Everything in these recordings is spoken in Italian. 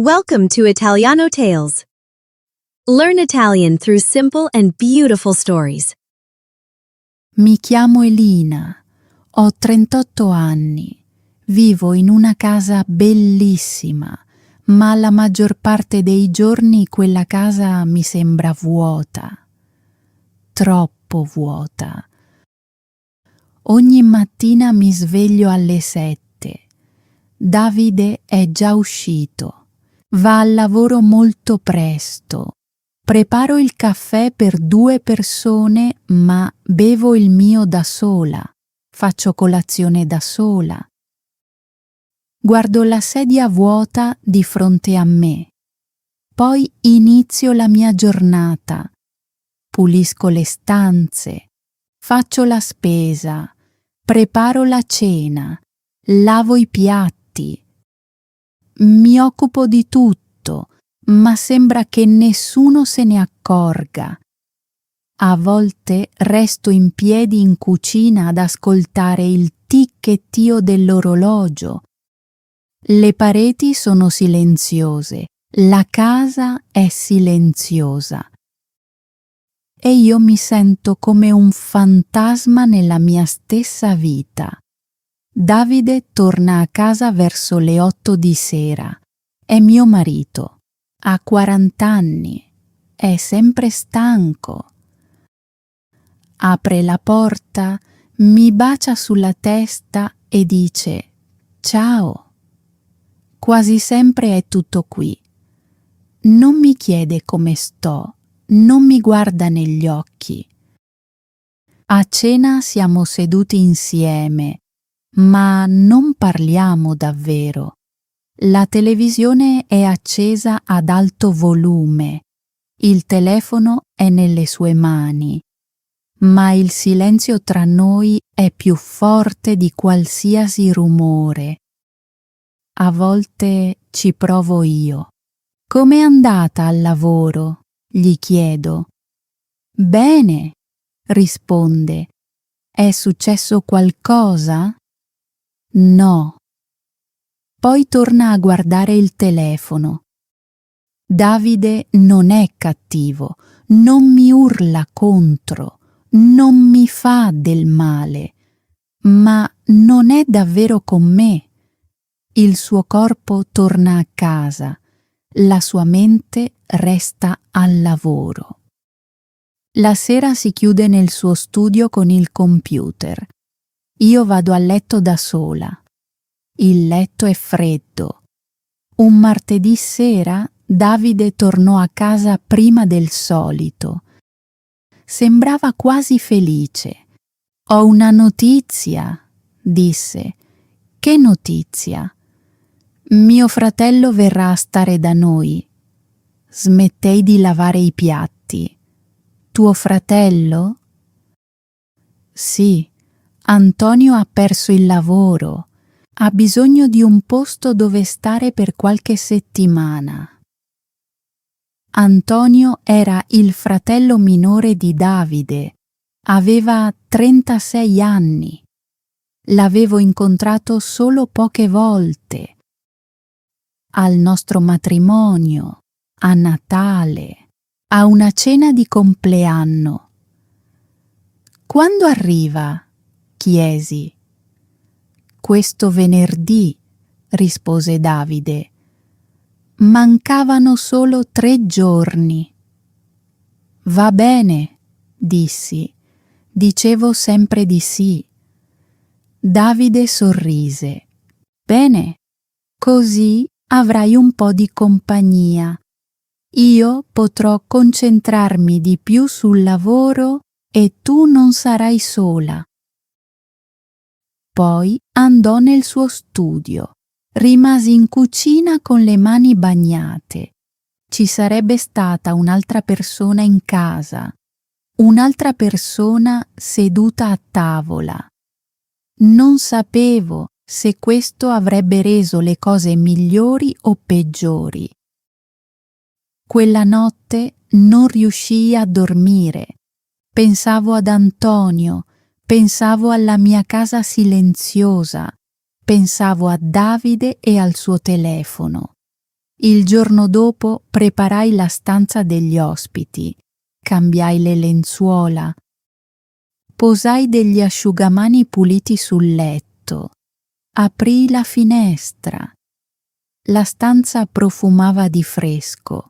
Welcome to Italiano Tales. Learn Italian through simple and beautiful stories. Mi chiamo Elina, ho 38 anni, vivo in una casa bellissima, ma la maggior parte dei giorni quella casa mi sembra vuota, troppo vuota. Ogni mattina mi sveglio alle 7. Davide è già uscito. Va al lavoro molto presto. Preparo il caffè per 2 persone, ma bevo il mio da sola. Faccio colazione da sola. Guardo la sedia vuota di fronte a me. Poi inizio la mia giornata. Pulisco le stanze, faccio la spesa, preparo la cena, lavo i piatti. Mi occupo di tutto, ma sembra che nessuno se ne accorga. A volte resto in piedi in cucina ad ascoltare il ticchettio dell'orologio. Le pareti sono silenziose, la casa è silenziosa. E io mi sento come un fantasma nella mia stessa vita. Davide torna a casa verso le 8 di sera. È mio marito. Ha 40 anni. È sempre stanco. Apre la porta, mi bacia sulla testa e dice «Ciao». Quasi sempre è tutto qui. Non mi chiede come sto, non mi guarda negli occhi. A cena siamo seduti insieme, ma non parliamo davvero. La televisione è accesa ad alto volume, il telefono è nelle sue mani, ma il silenzio tra noi è più forte di qualsiasi rumore. A volte ci provo io. «Com'è andata al lavoro?» gli chiedo. «Bene», risponde. «È successo qualcosa?» «No». Poi torna a guardare il telefono. Davide non è cattivo, non mi urla contro, non mi fa del male, ma non è davvero con me. Il suo corpo torna a casa, la sua mente resta al lavoro. La sera si chiude nel suo studio con il computer. Io vado a letto da sola. Il letto è freddo. Un martedì sera Davide tornò a casa prima del solito. Sembrava quasi felice. «Ho una notizia», disse. «Che notizia?» «Mio fratello verrà a stare da noi». Smettei di lavare i piatti. «Tuo fratello?» «Sì, Antonio ha perso il lavoro. Ha bisogno di un posto dove stare per qualche settimana». Antonio era il fratello minore di Davide. Aveva 36 anni. L'avevo incontrato solo poche volte. Al nostro matrimonio, a Natale, a una cena di compleanno. «Quando arriva?» chiesi. «Questo venerdì», rispose Davide. Mancavano solo 3 giorni. «Va bene», dissi. Dicevo sempre di sì. Davide sorrise. «Bene, così avrai un po' di compagnia. Io potrò concentrarmi di più sul lavoro e tu non sarai sola». Poi andò nel suo studio. Rimasi in cucina con le mani bagnate. Ci sarebbe stata un'altra persona in casa, un'altra persona seduta a tavola. Non sapevo se questo avrebbe reso le cose migliori o peggiori. Quella notte non riuscii a dormire. Pensavo ad Antonio, pensavo alla mia casa silenziosa. Pensavo a Davide e al suo telefono. Il giorno dopo preparai la stanza degli ospiti, cambiai le lenzuola, posai degli asciugamani puliti sul letto, aprii la finestra. La stanza profumava di fresco.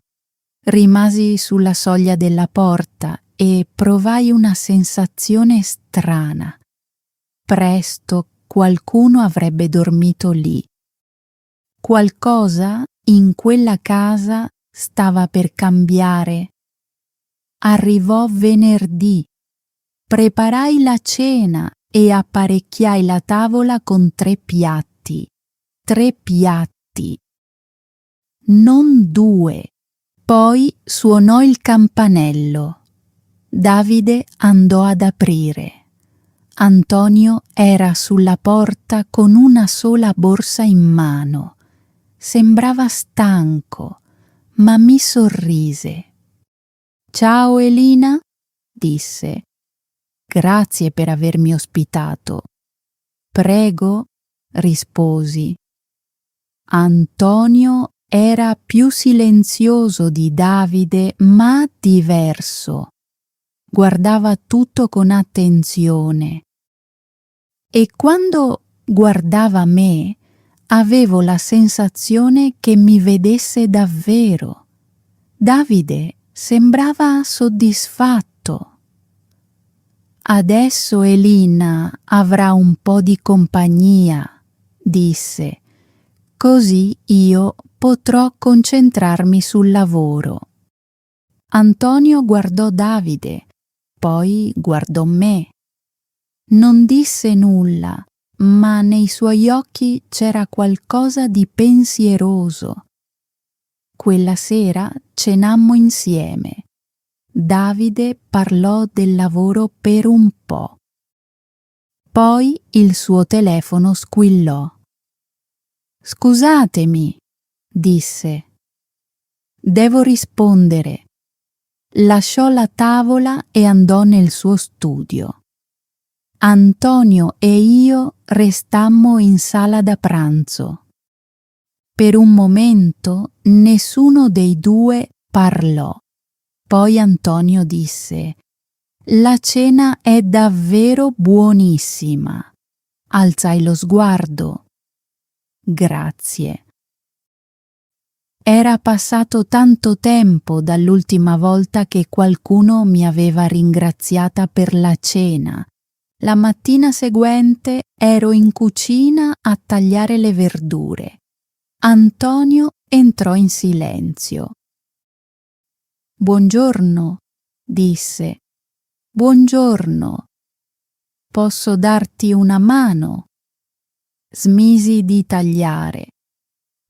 Rimasi sulla soglia della porta e provai una sensazione strana. Presto qualcuno avrebbe dormito lì. Qualcosa in quella casa stava per cambiare. Arrivò venerdì. Preparai la cena e apparecchiai la tavola con 3 piatti. 3 piatti. Non 2. Poi suonò il campanello. Davide andò ad aprire. Antonio era sulla porta con una sola borsa in mano. Sembrava stanco, ma mi sorrise. «Ciao Elina», disse. «Grazie per avermi ospitato». «Prego», risposi. Antonio era più silenzioso di Davide, ma diverso. Guardava tutto con attenzione. E quando guardava me, avevo la sensazione che mi vedesse davvero. Davide sembrava soddisfatto. «Adesso Elina avrà un po' di compagnia», disse. «Così io potrò concentrarmi sul lavoro». Antonio guardò Davide, poi guardò me. Non disse nulla, ma nei suoi occhi c'era qualcosa di pensieroso. Quella sera cenammo insieme. Davide parlò del lavoro per un po'. Poi il suo telefono squillò. «Scusatemi», disse. «Devo rispondere». Lasciò la tavola e andò nel suo studio. Antonio e io restammo in sala da pranzo. Per un momento nessuno dei due parlò. Poi Antonio disse: «La cena è davvero buonissima». Alzai lo sguardo. «Grazie». Era passato tanto tempo dall'ultima volta che qualcuno mi aveva ringraziata per la cena. La mattina seguente ero in cucina a tagliare le verdure. Antonio entrò in silenzio. «Buongiorno», disse. «Buongiorno. Posso darti una mano?» Smisi di tagliare.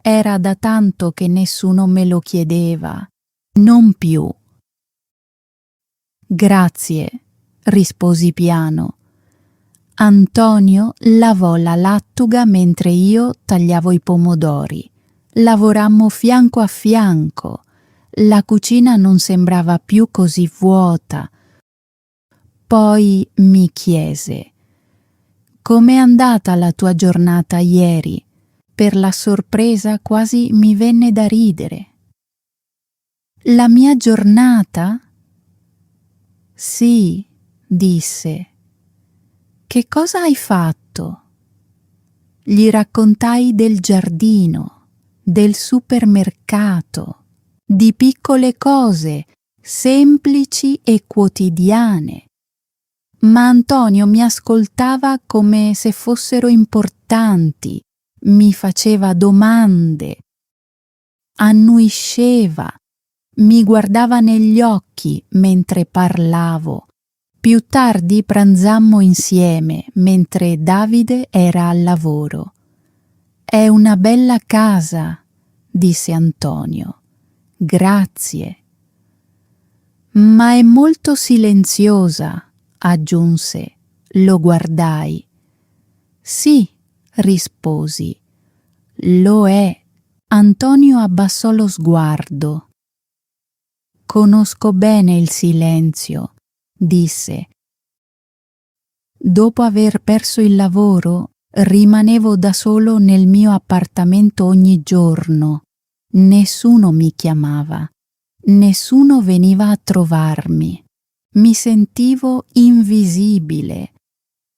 Era da tanto che nessuno me lo chiedeva. Non più. «Grazie», risposi piano. Antonio lavò la lattuga mentre io tagliavo i pomodori. Lavorammo fianco a fianco. La cucina non sembrava più così vuota. Poi mi chiese: «Com'è andata la tua giornata ieri?» Per la sorpresa quasi mi venne da ridere. «La mia giornata?» «Sì», disse. «Che cosa hai fatto?» Gli raccontai del giardino, del supermercato, di piccole cose semplici e quotidiane. Ma Antonio mi ascoltava come se fossero importanti, mi faceva domande, annuisceva, mi guardava negli occhi mentre parlavo. Più tardi pranzammo insieme mentre Davide era al lavoro. «È una bella casa», disse Antonio. «Grazie». «Ma è molto silenziosa», aggiunse. Lo guardai. «Sì», risposi. «Lo è». Antonio abbassò lo sguardo. «Conosco bene il silenzio», disse. Dopo aver perso il lavoro, rimanevo da solo nel mio appartamento ogni giorno. Nessuno mi chiamava, nessuno veniva a trovarmi. Mi sentivo invisibile.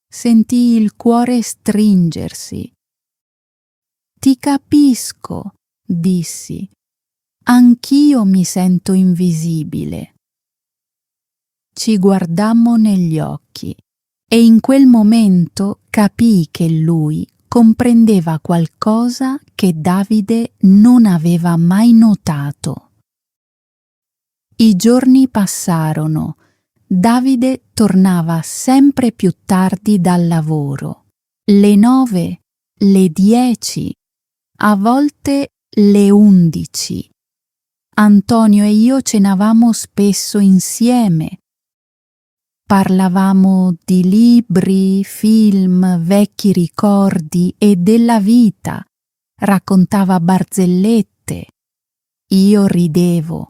Sentii il cuore stringersi. Ti capisco, dissi. Anch'io mi sento invisibile. Ci guardammo negli occhi e in quel momento capii che lui comprendeva qualcosa che Davide non aveva mai notato. I giorni passarono. Davide tornava sempre più tardi dal lavoro. Le 9, le 10, a volte le 11. Antonio e io cenavamo spesso insieme. Parlavamo di libri, film, vecchi ricordi e della vita. Raccontava barzellette. Io ridevo.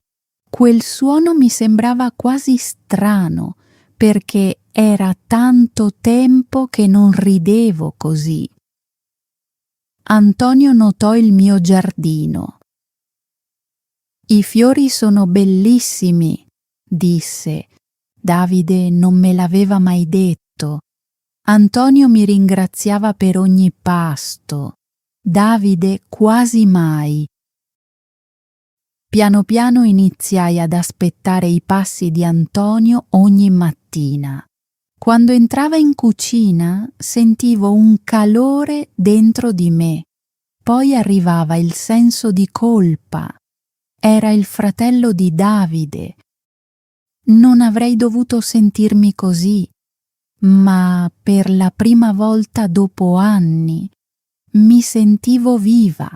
Quel suono mi sembrava quasi strano, perché era tanto tempo che non ridevo così. Antonio notò il mio giardino. I fiori sono bellissimi, disse. Davide non me l'aveva mai detto. Antonio mi ringraziava per ogni pasto. Davide quasi mai. Piano piano iniziai ad aspettare i passi di Antonio ogni mattina. Quando entrava in cucina sentivo un calore dentro di me. Poi arrivava il senso di colpa. Era il fratello di Davide. Non avrei dovuto sentirmi così, ma per la prima volta dopo anni mi sentivo viva.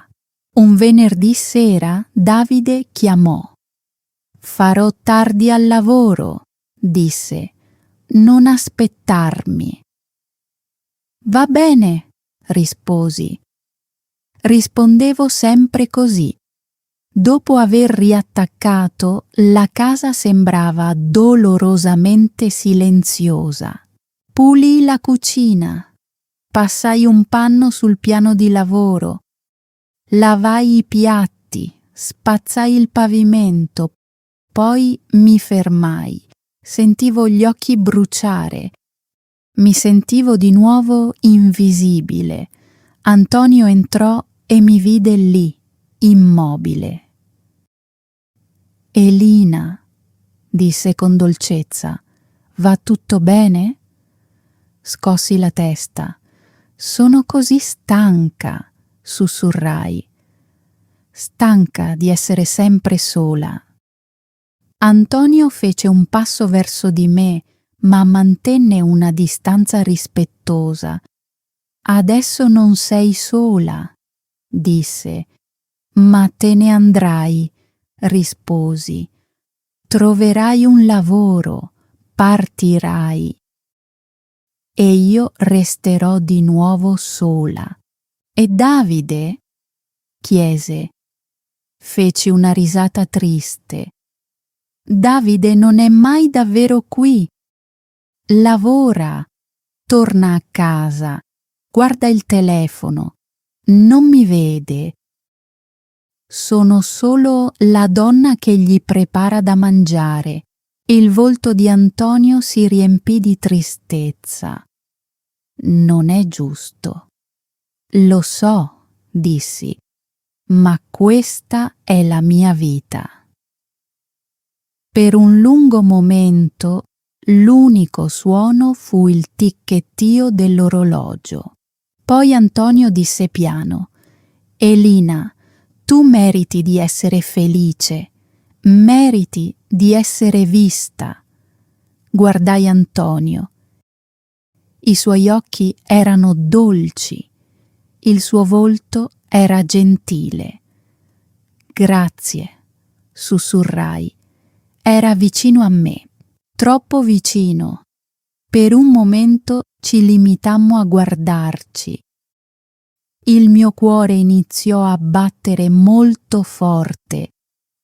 Un venerdì sera Davide chiamò. «Farò tardi al lavoro», disse. «Non aspettarmi». «Va bene», risposi. Rispondevo sempre così. Dopo aver riattaccato, la casa sembrava dolorosamente silenziosa. Pulii la cucina, passai un panno sul piano di lavoro, lavai i piatti, spazzai il pavimento, poi mi fermai. Sentivo gli occhi bruciare. Mi sentivo di nuovo invisibile. Antonio entrò e mi vide lì, immobile. «Elina», disse con dolcezza, «va tutto bene?» Scossi la testa. «Sono così stanca», sussurrai. Stanca di essere sempre sola. Antonio fece un passo verso di me, ma mantenne una distanza rispettosa. «Adesso non sei sola», disse. «Ma te ne andrai», risposi. «Troverai un lavoro, partirai. E io resterò di nuovo sola». «E Davide?» chiese. Feci una risata triste. «Davide non è mai davvero qui. Lavora, torna a casa, guarda il telefono, non mi vede. Sono solo la donna che gli prepara da mangiare». Il volto di Antonio si riempì di tristezza. «Non è giusto». «Lo so», dissi, «ma questa è la mia vita». Per un lungo momento l'unico suono fu il ticchettio dell'orologio. Poi Antonio disse piano: «Elina, tu meriti di essere felice, meriti di essere vista». Guardai Antonio. I suoi occhi erano dolci, il suo volto era gentile. «Grazie», sussurrai. Era vicino a me, troppo vicino. Per un momento ci limitammo a guardarci. Il mio cuore iniziò a battere molto forte.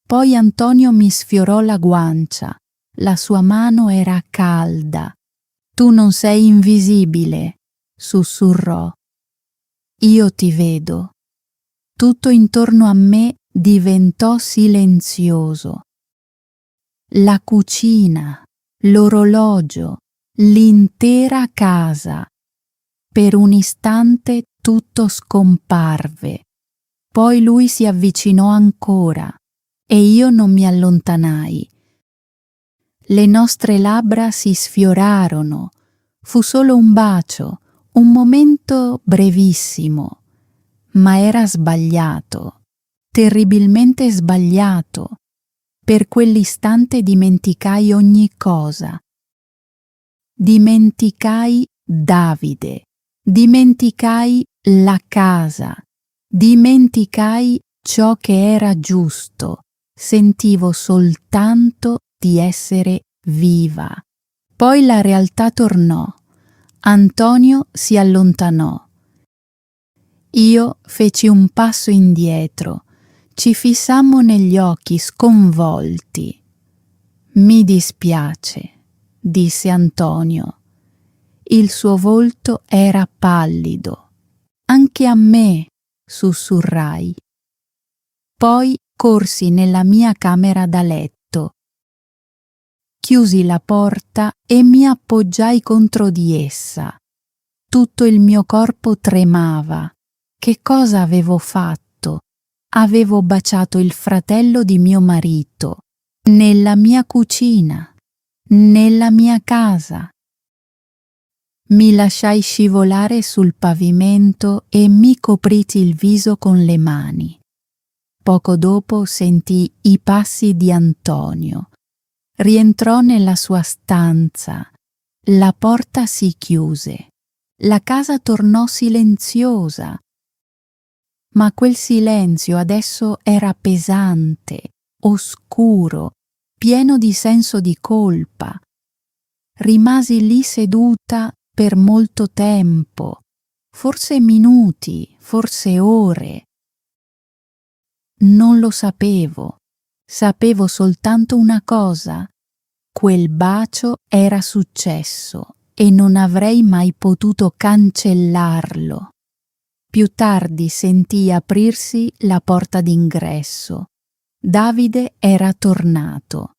Poi Antonio mi sfiorò la guancia. La sua mano era calda. «Tu non sei invisibile», sussurrò. «Io ti vedo». Tutto intorno a me diventò silenzioso. La cucina, l'orologio, l'intera casa. Per un istante tutto scomparve. Poi lui si avvicinò ancora e io non mi allontanai. Le nostre labbra si sfiorarono. Fu solo un bacio, un momento brevissimo, ma era sbagliato, terribilmente sbagliato. Per quell'istante dimenticai ogni cosa. Dimenticai Davide, dimenticai la casa, dimenticai ciò che era giusto. Sentivo soltanto di essere viva. Poi la realtà tornò. Antonio si allontanò. Io feci un passo indietro. Ci fissammo negli occhi sconvolti. Mi dispiace, disse Antonio. Il suo volto era pallido. Anche a me, sussurrai. Poi corsi nella mia camera da letto. Chiusi la porta e mi appoggiai contro di essa. Tutto il mio corpo tremava. Che cosa avevo fatto? Avevo baciato il fratello di mio marito, nella mia cucina, nella mia casa. Mi lasciai scivolare sul pavimento e mi copriti il viso con le mani. Poco dopo sentii i passi di Antonio. Rientrò nella sua stanza. La porta si chiuse. La casa tornò silenziosa. Ma quel silenzio adesso era pesante, oscuro, pieno di senso di colpa. Rimasi lì seduta per molto tempo, forse minuti, forse ore. Non lo sapevo. Sapevo soltanto una cosa: quel bacio era successo e non avrei mai potuto cancellarlo. Più tardi sentii aprirsi la porta d'ingresso. Davide era tornato.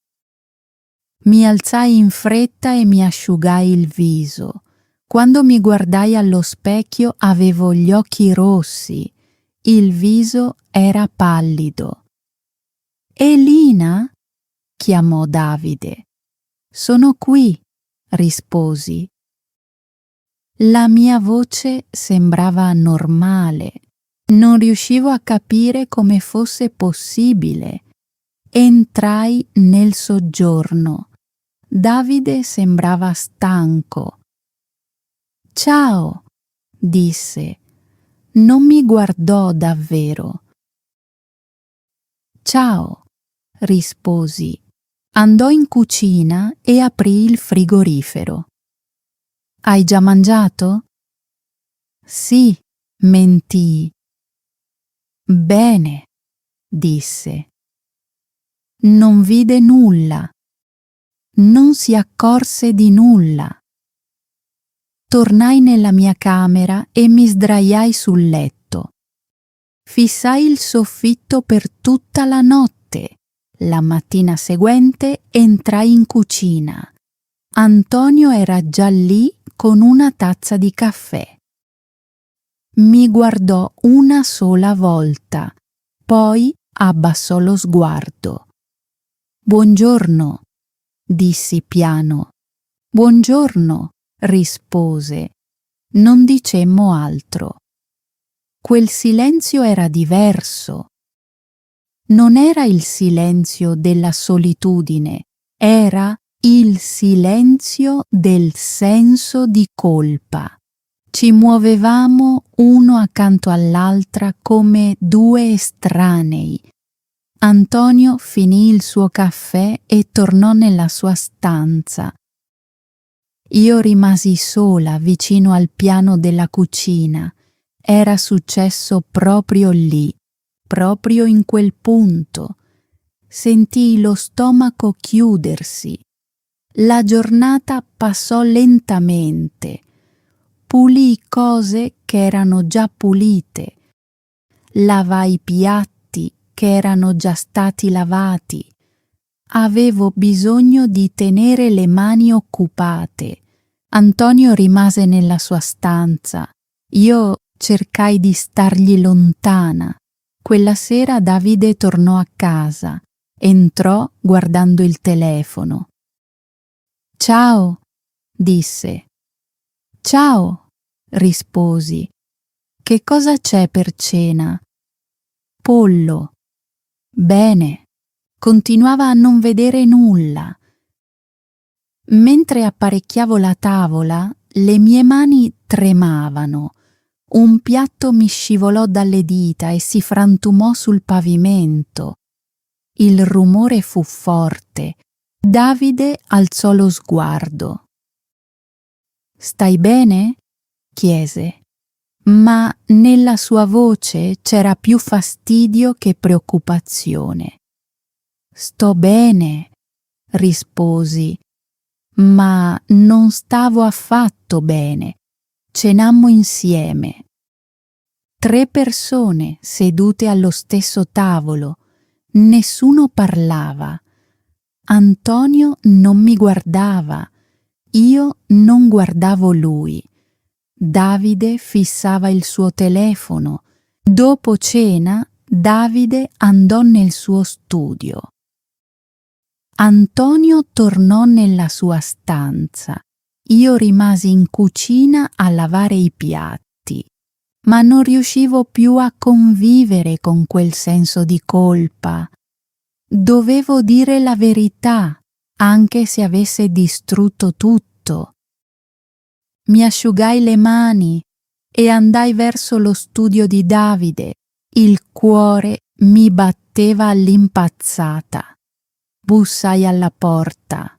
Mi alzai in fretta e mi asciugai il viso. Quando mi guardai allo specchio avevo gli occhi rossi. Il viso era pallido. «Elina?» chiamò Davide. «Sono qui», risposi. La mia voce sembrava normale. Non riuscivo a capire come fosse possibile. Entrai nel soggiorno. Davide sembrava stanco. «Ciao», disse. Non mi guardò davvero. «Ciao», risposi. Andò in cucina e aprì il frigorifero. «Hai già mangiato?» «Sì», mentii. «Bene», disse. Non vide nulla. Non si accorse di nulla. Tornai nella mia camera e mi sdraiai sul letto. Fissai il soffitto per tutta la notte. La mattina seguente entrai in cucina. Antonio era già lì con una tazza di caffè. Mi guardò una sola volta, poi abbassò lo sguardo. «Buongiorno», dissi piano. «Buongiorno», rispose. Non dicemmo altro. Quel silenzio era diverso. Non era il silenzio della solitudine, era il silenzio del senso di colpa. Ci muovevamo uno accanto all'altra come due estranei. Antonio finì il suo caffè e tornò nella sua stanza. Io rimasi sola vicino al piano della cucina. Era successo proprio lì, proprio in quel punto. Sentii lo stomaco chiudersi. La giornata passò lentamente. Pulii cose che erano già pulite. Lavai piatti che che erano già stati lavati. Avevo bisogno di tenere le mani occupate. Antonio rimase nella sua stanza. Io cercai di stargli lontana. Quella sera Davide tornò a casa. Entrò guardando il telefono. «Ciao», disse. «Ciao», risposi. «Che cosa c'è per cena?» «Pollo». «Bene». Continuava a non vedere nulla. Mentre apparecchiavo la tavola, le mie mani tremavano. Un piatto mi scivolò dalle dita e si frantumò sul pavimento. Il rumore fu forte. Davide alzò lo sguardo. «Stai bene?» chiese, ma nella sua voce c'era più fastidio che preoccupazione. «Sto bene», risposi, ma non stavo affatto bene. Cenammo insieme. 3 persone sedute allo stesso tavolo. Nessuno parlava. Antonio non mi guardava. Io non guardavo lui. Davide fissava il suo telefono. Dopo cena, Davide andò nel suo studio. Antonio tornò nella sua stanza. Io rimasi in cucina a lavare i piatti, ma non riuscivo più a convivere con quel senso di colpa. Dovevo dire la verità, anche se avesse distrutto tutto. Mi asciugai le mani e andai verso lo studio di Davide. Il cuore mi batteva all'impazzata. Bussai alla porta.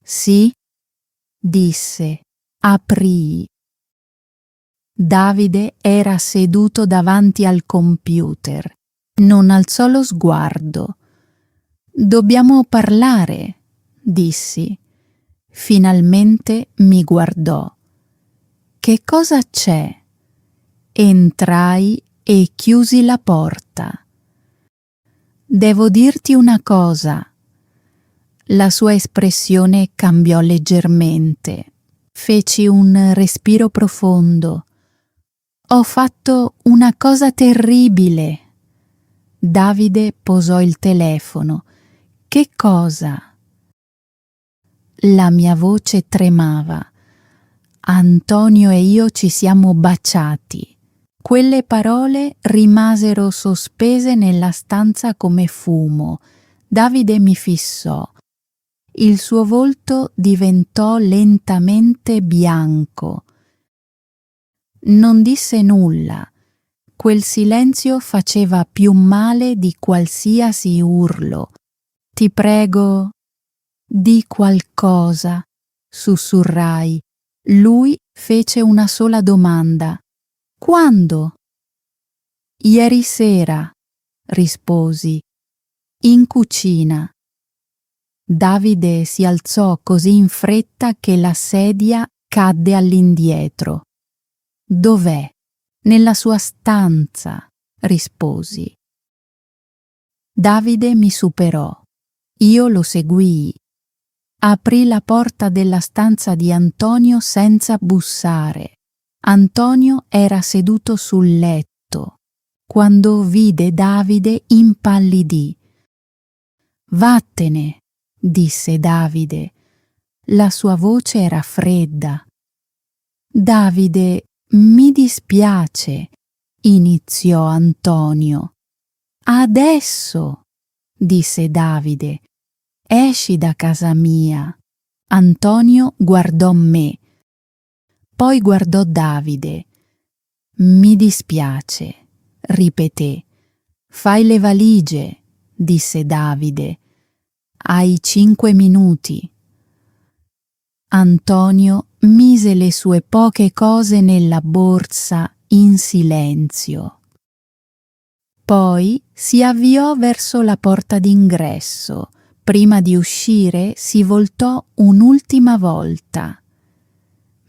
«Sì?» disse. Aprii. Davide era seduto davanti al computer. Non alzò lo sguardo. «Dobbiamo parlare», dissi. Finalmente mi guardò. «Che cosa c'è?» Entrai e chiusi la porta. «Devo dirti una cosa». La sua espressione cambiò leggermente. Feci un respiro profondo. «Ho fatto una cosa terribile». Davide posò il telefono. «Che cosa?» La mia voce tremava. Antonio e io ci siamo baciati. Quelle parole rimasero sospese nella stanza come fumo. Davide mi fissò. Il suo volto diventò lentamente bianco. Non disse nulla. Quel silenzio faceva più male di qualsiasi urlo. «Ti prego, di qualcosa», sussurrai. Lui fece una sola domanda. «Quando?» «Ieri sera», risposi. «In cucina». Davide si alzò così in fretta che la sedia cadde all'indietro. «Dov'è?» «Nella sua stanza», risposi. Davide mi superò. Io lo seguii. Aprì la porta della stanza di Antonio senza bussare. Antonio era seduto sul letto. Quando vide Davide impallidì. «Vattene», disse Davide. La sua voce era fredda. «Davide, mi dispiace», iniziò Antonio. «Adesso», disse Davide. «Esci da casa mia». Antonio guardò me. Poi guardò Davide. «Mi dispiace», ripeté. «Fai le valigie», disse Davide. «Hai 5 minuti». Antonio mise le sue poche cose nella borsa in silenzio. Poi si avviò verso la porta d'ingresso. Prima di uscire si voltò un'ultima volta.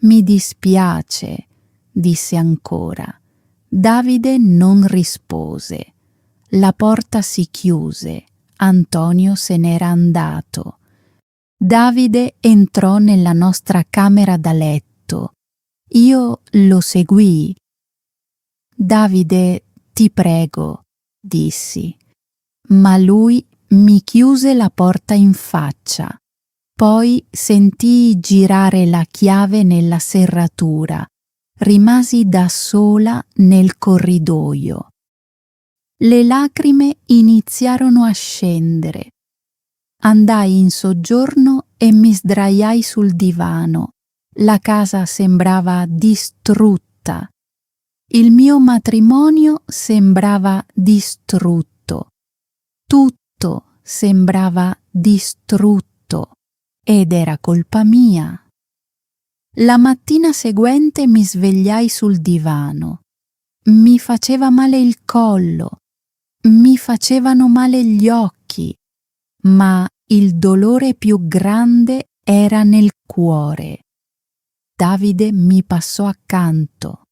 «Mi dispiace», disse ancora. Davide non rispose. La porta si chiuse. Antonio se n'era andato. Davide entrò nella nostra camera da letto. Io lo seguii. Davide, ti prego, dissi, ma lui mi chiuse la porta in faccia. Poi sentii girare la chiave nella serratura. Rimasi da sola nel corridoio. Le lacrime iniziarono a scendere. Andai in soggiorno e mi sdraiai sul divano. La casa sembrava distrutta. Il mio matrimonio sembrava distrutto. Tutto sembrava distrutto ed era colpa mia. La mattina seguente mi svegliai sul divano. Mi faceva male il collo, mi facevano male gli occhi, ma il dolore più grande era nel cuore. Davide mi passò accanto,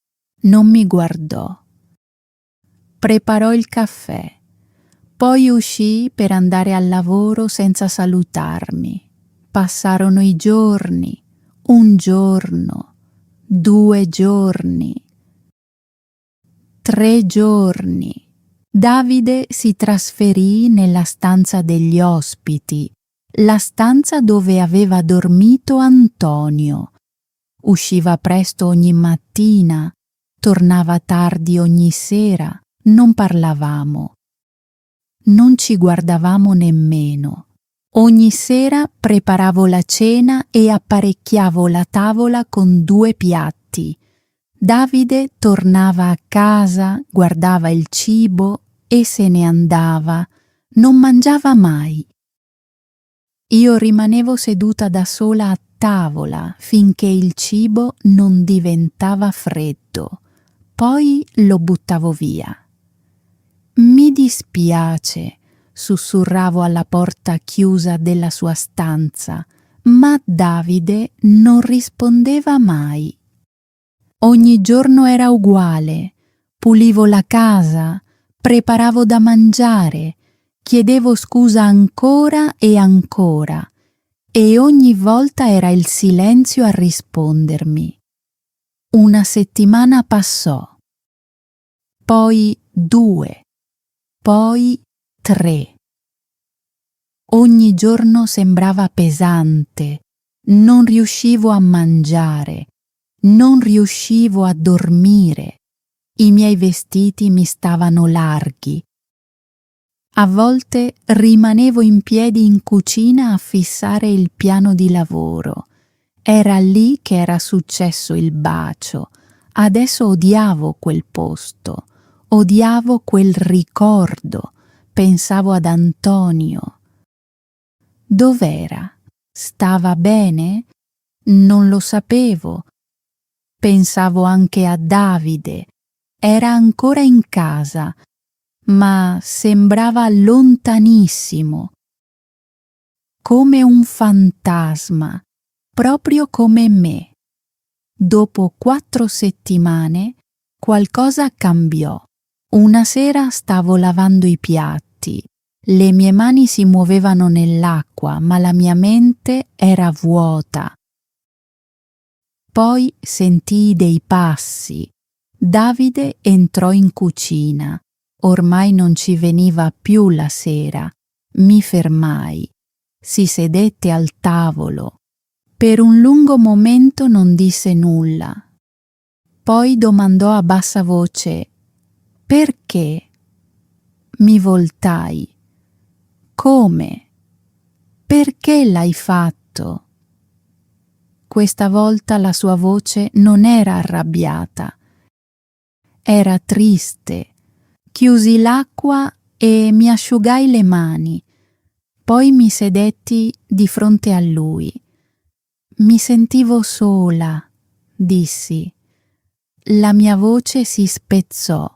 non mi guardò. Preparò il caffè, poi uscì per andare al lavoro senza salutarmi. Passarono i giorni, un giorno, 2 giorni, 3 giorni. Davide si trasferì nella stanza degli ospiti, la stanza dove aveva dormito Antonio. Usciva presto ogni mattina, tornava tardi ogni sera, non parlavamo. Non ci guardavamo nemmeno. Ogni sera preparavo la cena e apparecchiavo la tavola con 2 piatti. Davide tornava a casa, guardava il cibo e se ne andava. Non mangiava mai. Io rimanevo seduta da sola a tavola finché il cibo non diventava freddo. Poi lo buttavo via. Mi dispiace, sussurravo alla porta chiusa della sua stanza, ma Davide non rispondeva mai. Ogni giorno era uguale. Pulivo la casa, preparavo da mangiare, chiedevo scusa ancora e ancora, e ogni volta era il silenzio a rispondermi. Una settimana passò, poi 2, poi 3. Ogni giorno sembrava pesante, non riuscivo a mangiare, non riuscivo a dormire. I miei vestiti mi stavano larghi. A volte rimanevo in piedi in cucina a fissare il piano di lavoro. Era lì che era successo il bacio. Adesso odiavo quel posto, odiavo quel ricordo. Pensavo ad Antonio. Dov'era? Stava bene? Non lo sapevo. Pensavo anche a Davide. Era ancora in casa, ma sembrava lontanissimo, come un fantasma, proprio come me. Dopo 4 settimane qualcosa cambiò. Una sera stavo lavando i piatti. Le mie mani si muovevano nell'acqua, ma la mia mente era vuota. Poi sentii dei passi. Davide entrò in cucina. Ormai non ci veniva più la sera. Mi fermai. Si sedette al tavolo. Per un lungo momento non disse nulla. Poi domandò a bassa voce: «Perché?» Mi voltai. «Come? Perché l'hai fatto?» Questa volta la sua voce non era arrabbiata. Era triste. Chiusi l'acqua e mi asciugai le mani. Poi mi sedetti di fronte a lui. Mi sentivo sola, dissi. La mia voce si spezzò.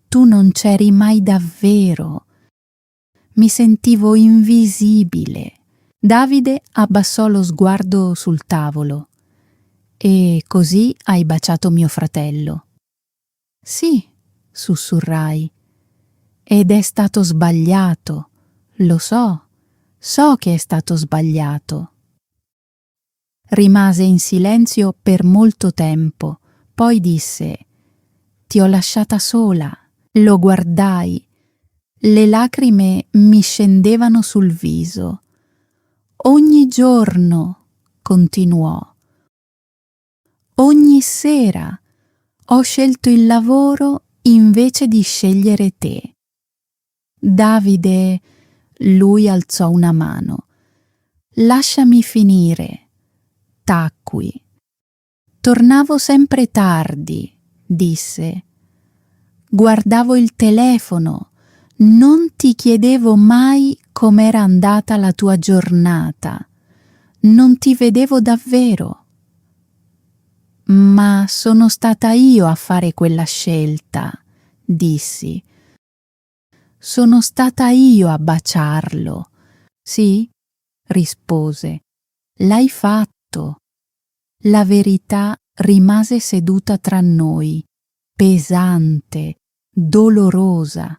Tu non c'eri mai davvero. Mi sentivo invisibile. Davide abbassò lo sguardo sul tavolo. E così hai baciato mio fratello. Sì, sussurrai. Ed è stato sbagliato. Lo so che è stato sbagliato. Rimase in silenzio per molto tempo, poi disse: Ti ho lasciata sola. Lo guardai. Le lacrime mi scendevano sul viso. Ogni giorno, continuò, ogni sera ho scelto il lavoro invece di scegliere te. Davide, lui alzò una mano. Lasciami finire. Tacqui. Tornavo sempre tardi, disse. Guardavo il telefono, non ti chiedevo mai com'era andata la tua giornata. Non ti vedevo davvero. Ma sono stata io a fare quella scelta, dissi. Sono stata io a baciarlo. Sì, rispose. L'hai fatto. La verità rimase seduta tra noi, pesante, dolorosa.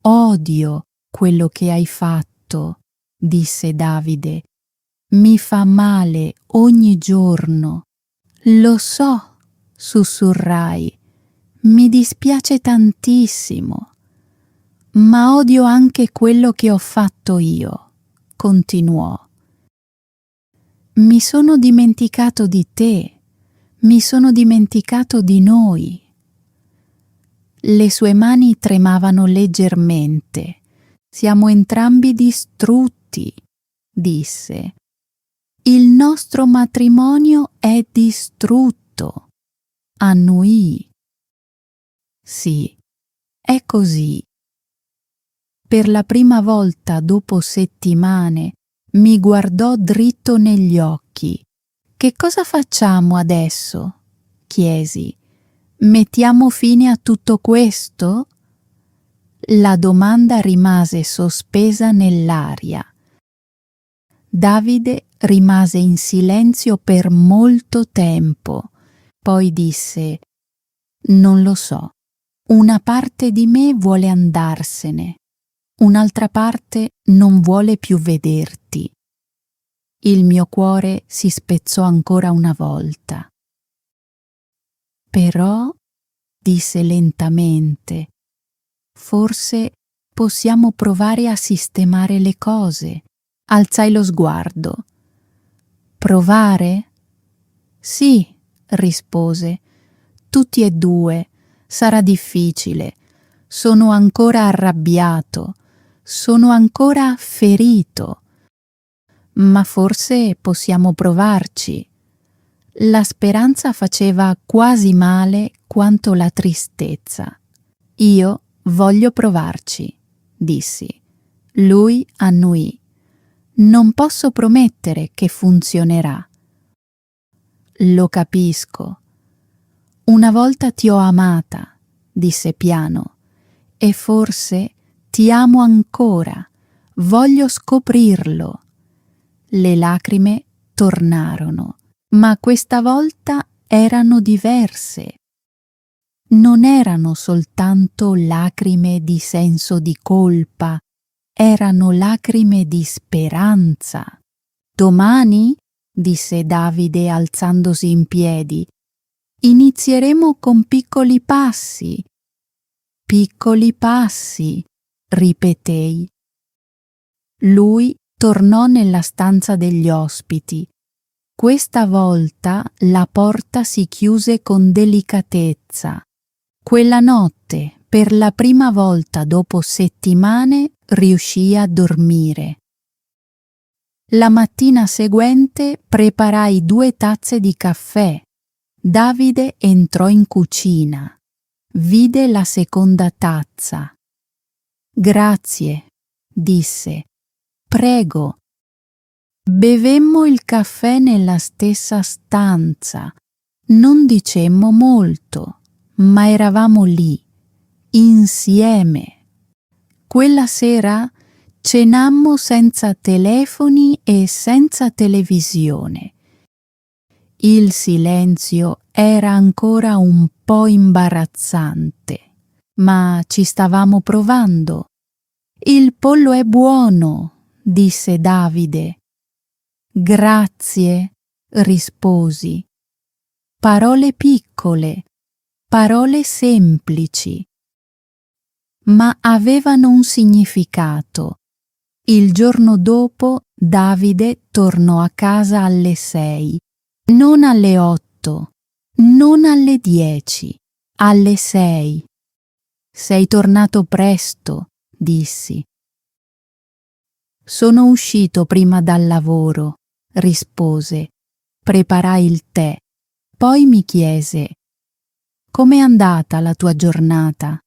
Odio quello che hai fatto, disse Davide. Mi fa male ogni giorno. Lo so, sussurrai. Mi dispiace tantissimo. Ma odio anche quello che ho fatto io, continuò. Mi sono dimenticato di te, mi sono dimenticato di noi. Le sue mani tremavano leggermente. Siamo entrambi distrutti, disse. Il nostro matrimonio è distrutto. Annuì. Sì, è così. Per la prima volta dopo settimane mi guardò dritto negli occhi. Che cosa facciamo adesso? Chiesi. Mettiamo fine a tutto questo? La domanda rimase sospesa nell'aria. Davide rimase in silenzio per molto tempo, poi disse: Non lo so. Una parte di me vuole andarsene, un'altra parte non vuole più vederti. Il mio cuore si spezzò ancora una volta. Però, disse lentamente, forse possiamo provare a sistemare le cose. Alzai lo sguardo. Provare? Sì, rispose. Tutti e due. Sarà difficile. Sono ancora arrabbiato. Sono ancora ferito. Ma forse possiamo provarci. La speranza faceva quasi male quanto la tristezza. Io voglio provarci, dissi. Lui annuì. Non posso promettere che funzionerà. Lo capisco. Una volta ti ho amata, disse piano, e forse ti amo ancora. Voglio scoprirlo. Le lacrime tornarono, ma questa volta erano diverse. Non erano soltanto lacrime di senso di colpa, erano lacrime di speranza. Domani, disse Davide alzandosi in piedi, inizieremo con piccoli passi. Piccoli passi, ripetei. Lui tornò nella stanza degli ospiti. Questa volta la porta si chiuse con delicatezza. Quella notte, per la prima volta dopo settimane, riuscii a dormire. La mattina seguente preparai 2 tazze di caffè. Davide entrò in cucina. Vide la seconda tazza. Grazie, disse. Prego. Bevemmo il caffè nella stessa stanza. Non dicemmo molto, ma eravamo lì, insieme. Quella sera cenammo senza telefoni e senza televisione. Il silenzio era ancora un po' imbarazzante. ma ci stavamo provando. Il pollo è buono, disse Davide. Grazie, risposi. Parole piccole, parole semplici, ma avevano un significato. Il giorno dopo Davide tornò a casa alle 6, non alle 8, non alle 10, alle 6. Sei tornato presto, dissi. Sono uscito prima dal lavoro, rispose. Preparai il tè. Poi mi chiese: com'è andata la tua giornata?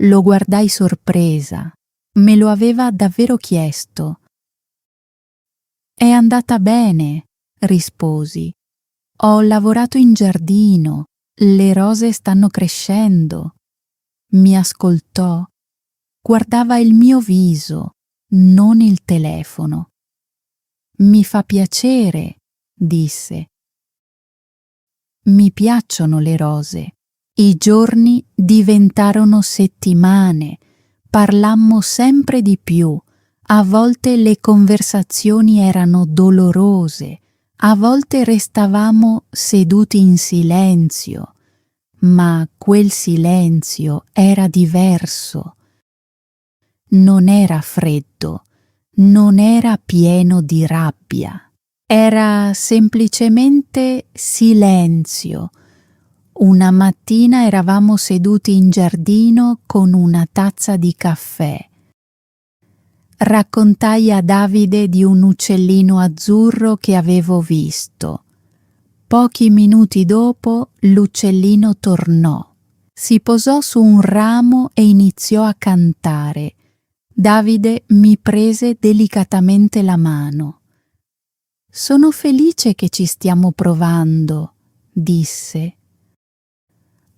Lo guardai sorpresa. Me lo aveva davvero chiesto. È andata bene, risposi. Ho lavorato in giardino, le rose stanno crescendo. Mi ascoltò, guardava il mio viso, non il telefono. Mi fa piacere, disse. Mi piacciono le rose. I giorni diventarono settimane, parlammo sempre di più, a volte le conversazioni erano dolorose, a volte restavamo seduti in silenzio, ma quel silenzio era diverso. Non era freddo, non era pieno di rabbia, era semplicemente silenzio. Una mattina eravamo seduti in giardino con una tazza di caffè. Raccontai a Davide di un uccellino azzurro che avevo visto. Pochi minuti dopo l'uccellino tornò. Si posò su un ramo e iniziò a cantare. Davide mi prese delicatamente la mano. Sono felice che ci stiamo provando, disse.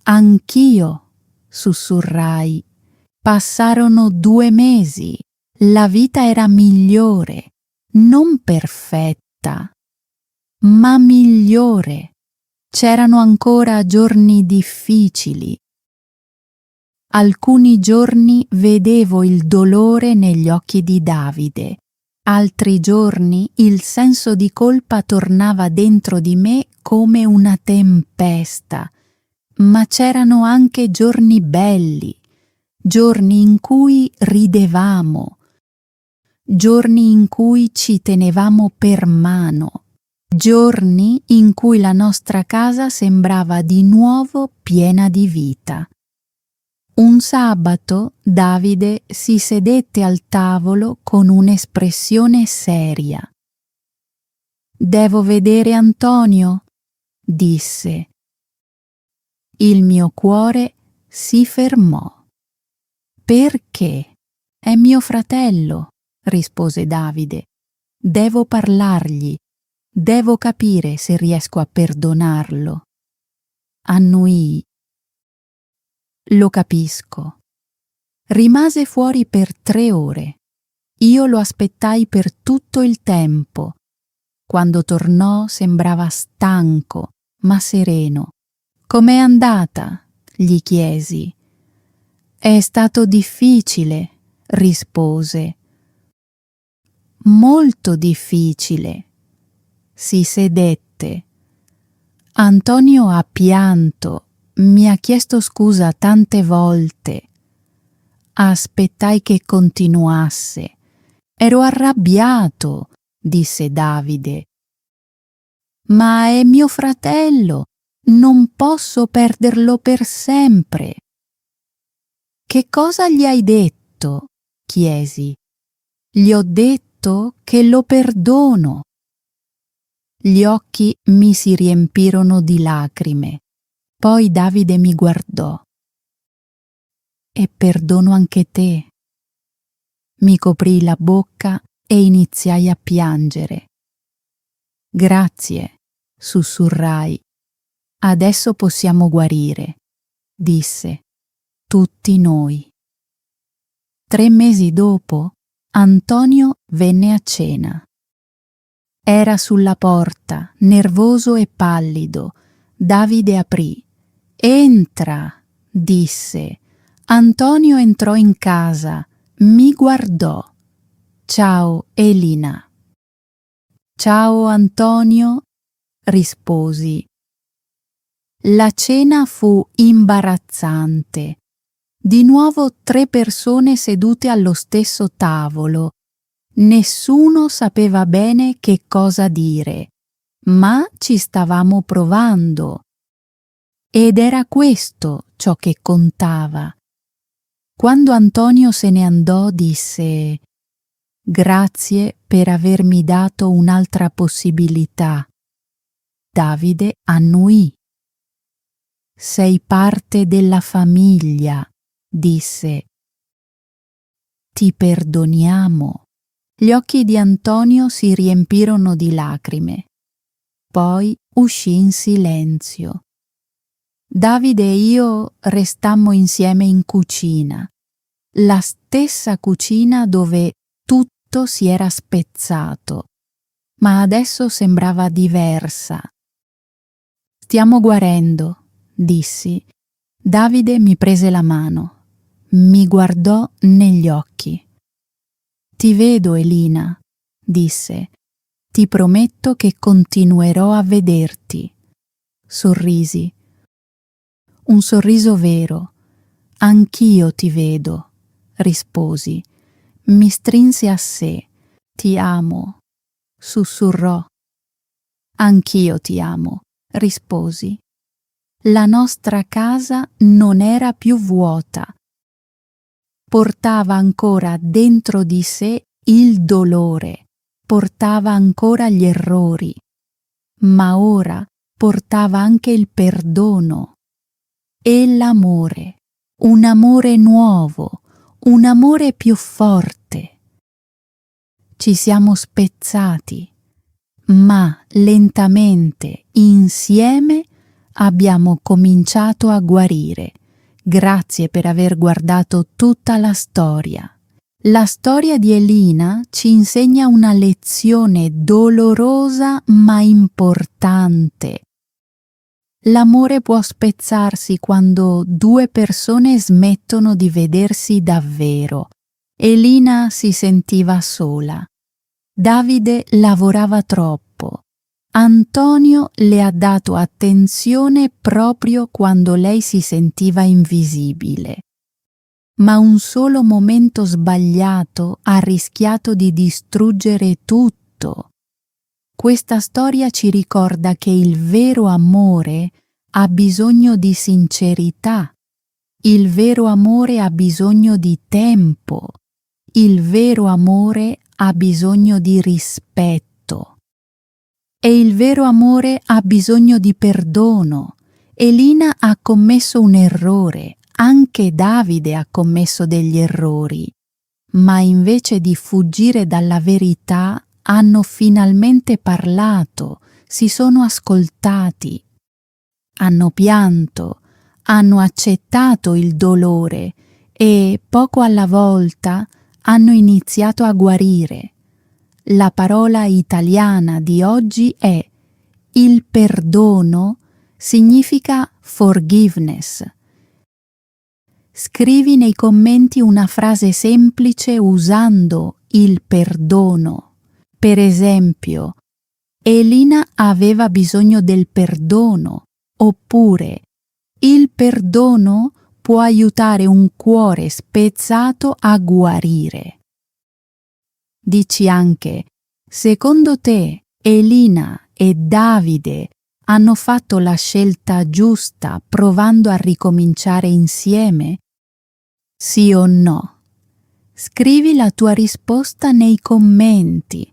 Anch'io, sussurrai. Passarono 2 mesi. La vita era migliore, non perfetta, ma migliore. C'erano ancora giorni difficili. Alcuni giorni vedevo il dolore negli occhi di Davide. Altri giorni il senso di colpa tornava dentro di me come una tempesta. Ma c'erano anche giorni belli, giorni in cui ridevamo, giorni in cui ci tenevamo per mano, giorni in cui la nostra casa sembrava di nuovo piena di vita. Un sabato Davide si sedette al tavolo con un'espressione seria. «Devo vedere Antonio?» disse. Il mio cuore si fermò. «Perché? È mio fratello», rispose Davide. «Devo parlargli, devo capire se riesco a perdonarlo». Annuii. Lo capisco. Rimase fuori per 3 ore. Io lo aspettai per tutto il tempo. Quando tornò sembrava stanco, ma sereno. «Com'è andata?» gli chiesi. «È stato difficile», rispose. «Molto difficile». Si sedette. Antonio ha pianto, mi ha chiesto scusa tante volte. Aspettai che continuasse. «Ero arrabbiato», disse Davide. «Ma è mio fratello, non posso perderlo per sempre». «Che cosa gli hai detto?» chiesi. «Gli ho detto che lo perdono». Gli occhi mi si riempirono di lacrime. Poi Davide mi guardò. «E perdono anche te». Mi coprì la bocca e iniziai a piangere. «Grazie», sussurrai. «Adesso possiamo guarire», disse. «Tutti noi». 3 mesi dopo, Antonio venne a cena. Era sulla porta, nervoso e pallido. Davide aprì. «Entra», disse. Antonio entrò in casa, mi guardò. Ciao, Elina. Ciao, Antonio, risposi. La cena fu imbarazzante. Di nuovo 3 persone sedute allo stesso tavolo. Nessuno sapeva bene che cosa dire, ma ci stavamo provando. Ed era questo ciò che contava. Quando Antonio se ne andò, disse: «Grazie per avermi dato un'altra possibilità». Davide annuì. «Sei parte della famiglia», disse. «Ti perdoniamo». Gli occhi di Antonio si riempirono di lacrime. Poi uscì in silenzio. Davide e io restammo insieme in cucina, la stessa cucina dove tutto si era spezzato, ma adesso sembrava diversa. «Stiamo guarendo», dissi. Davide mi prese la mano, mi guardò negli occhi. «Ti vedo, Elina», disse. «Ti prometto che continuerò a vederti». Sorrisi. Un sorriso vero. «Anch'io ti vedo», risposi. Mi strinse a sé. «Ti amo», sussurrò. «Anch'io ti amo», risposi. La nostra casa non era più vuota. Portava ancora dentro di sé il dolore, portava ancora gli errori, ma ora portava anche il perdono e l'amore, un amore nuovo, un amore più forte. Ci siamo spezzati, ma lentamente, insieme, abbiamo cominciato a guarire. Grazie per aver guardato tutta la storia. La storia di Elina ci insegna una lezione dolorosa ma importante. L'amore può spezzarsi quando 2 persone smettono di vedersi davvero. Elina si sentiva sola. Davide lavorava troppo. Antonio le ha dato attenzione proprio quando lei si sentiva invisibile. Ma un solo momento sbagliato ha rischiato di distruggere tutto. Questa storia ci ricorda che il vero amore ha bisogno di sincerità. Il vero amore ha bisogno di tempo. Il vero amore ha bisogno di rispetto. E il vero amore ha bisogno di perdono. Elina ha commesso un errore, anche Davide ha commesso degli errori, ma invece di fuggire dalla verità hanno finalmente parlato, si sono ascoltati, hanno pianto, hanno accettato il dolore e poco alla volta hanno iniziato a guarire. La parola italiana di oggi è il perdono, significa forgiveness. Scrivi nei commenti una frase semplice usando il perdono. Per esempio, Elina aveva bisogno del perdono, oppure il perdono può aiutare un cuore spezzato a guarire. Dici anche: secondo te Elina e Davide hanno fatto la scelta giusta provando a ricominciare insieme? Sì o no? Scrivi la tua risposta nei commenti.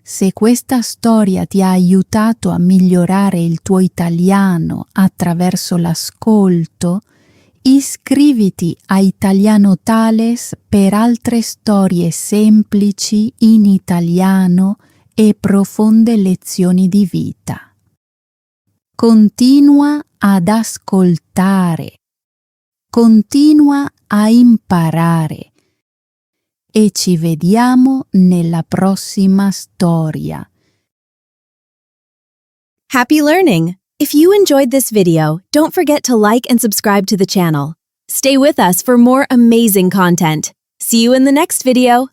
Se questa storia ti ha aiutato a migliorare il tuo italiano attraverso l'ascolto, iscriviti a Italiano Tales per altre storie semplici in italiano e profonde lezioni di vita. Continua ad ascoltare, continua a imparare e ci vediamo nella prossima storia. Happy learning! If you enjoyed this video, don't forget to like and subscribe to the channel. Stay with us for more amazing content. See you in the next video.